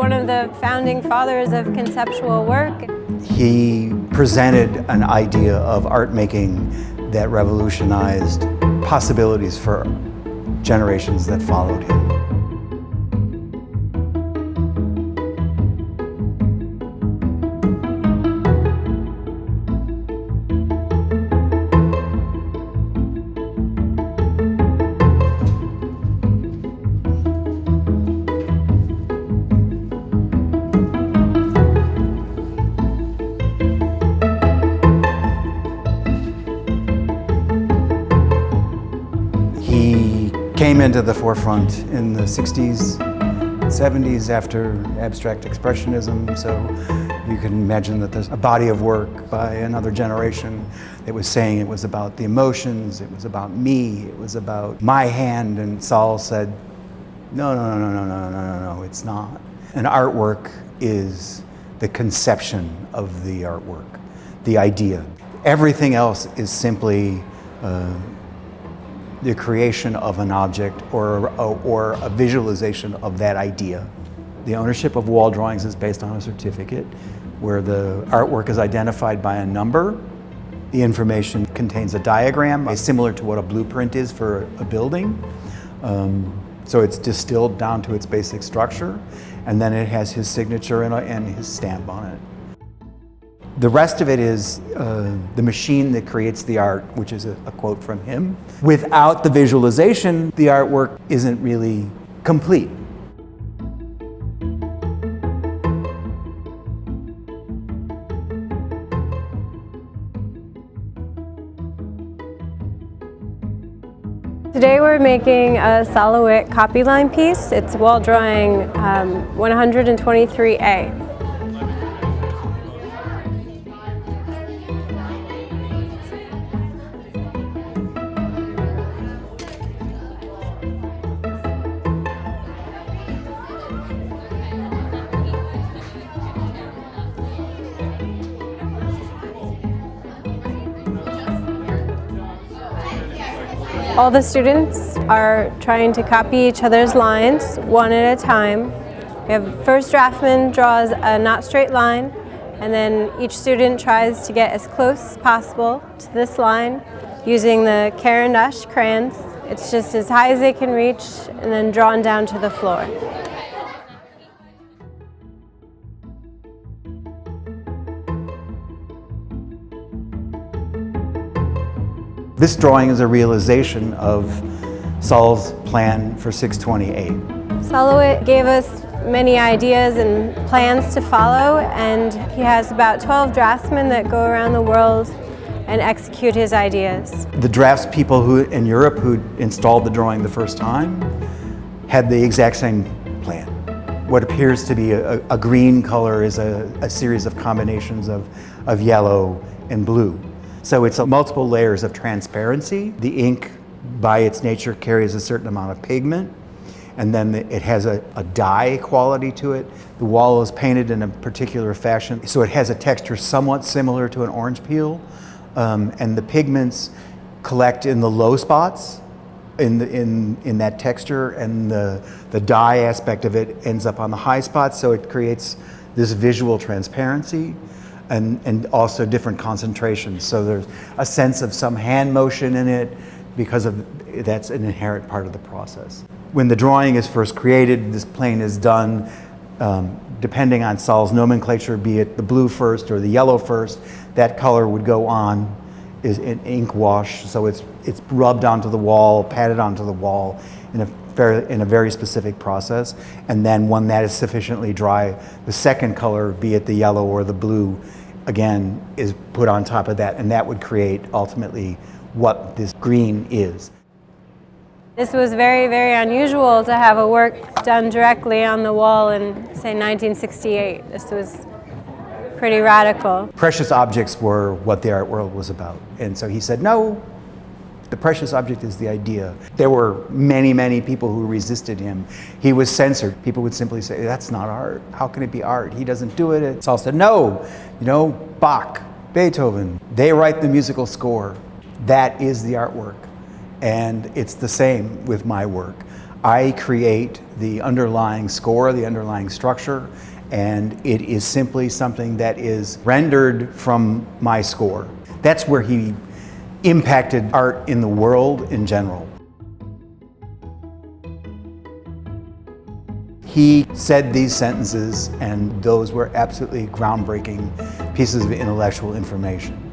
one of the founding fathers of conceptual work. He presented an idea of art making that revolutionized possibilities for generations that followed him. He came into the forefront in the 60s, 70s after abstract expressionism, so you can imagine that there's a body of work by another generation that was saying it was about the emotions, it was about me, it was about my hand, and Saul said, no, it's not. An artwork is the conception of the artwork, the idea. Everything else is simply the creation of an object or a visualization of that idea. The ownership of wall drawings is based on a certificate where the artwork is identified by a number. The information contains a diagram, similar to what a blueprint is for a building. So it's distilled down to its basic structure, and then it has his signature and his stamp on it. The rest of it is the machine that creates the art, which is a quote from him. Without the visualization, the artwork isn't really complete. Today we're making a LeWitt's copy line piece. It's wall drawing 123A. All the students are trying to copy each other's lines one at a time. We have first draftman draws a not straight line, and then each student tries to get as close as possible to this line using the Caran d'Ache crayons. It's just as high as they can reach and then drawn down to the floor. This drawing is a realization of Saul's plan for 628. LeWitt's gave us many ideas and plans to follow, and he has about 12 draftsmen that go around the world and execute his ideas. The draftspeople in Europe who installed the drawing the first time had the exact same plan. What appears to be a green color is a series of combinations of yellow and blue. So it's multiple layers of transparency. The ink, by its nature, carries a certain amount of pigment, and then it has a dye quality to it. The wall is painted in a particular fashion, so it has a texture somewhat similar to an orange peel, and the pigments collect in the low spots in that texture, and the dye aspect of it ends up on the high spots, so it creates this visual transparency. And also different concentrations. So there's a sense of some hand motion in it because that's an inherent part of the process. When the drawing is first created, this plane is done depending on Saul's nomenclature, be it the blue first or the yellow first. That color would go on is an ink wash, so it's rubbed onto the wall, patted onto the wall in a very specific process. And then when that is sufficiently dry, the second color, be it the yellow or the blue, again, is put on top of that, and that would create ultimately what this green is. This was very, very unusual to have a work done directly on the wall in, say, 1968. This was pretty radical. Precious objects were what the art world was about. And so he said, no, the precious object is the idea. There were many, many people who resisted him. He was censored. People would simply say, that's not art. How can it be art? He doesn't do it. Saul said, no, Bach, Beethoven, they write the musical score. That is the artwork. And it's the same with my work. I create the underlying score, the underlying structure, and it is simply something that is rendered from my score. That's where he impacted art in the world in general. He said these sentences, and those were absolutely groundbreaking pieces of intellectual information.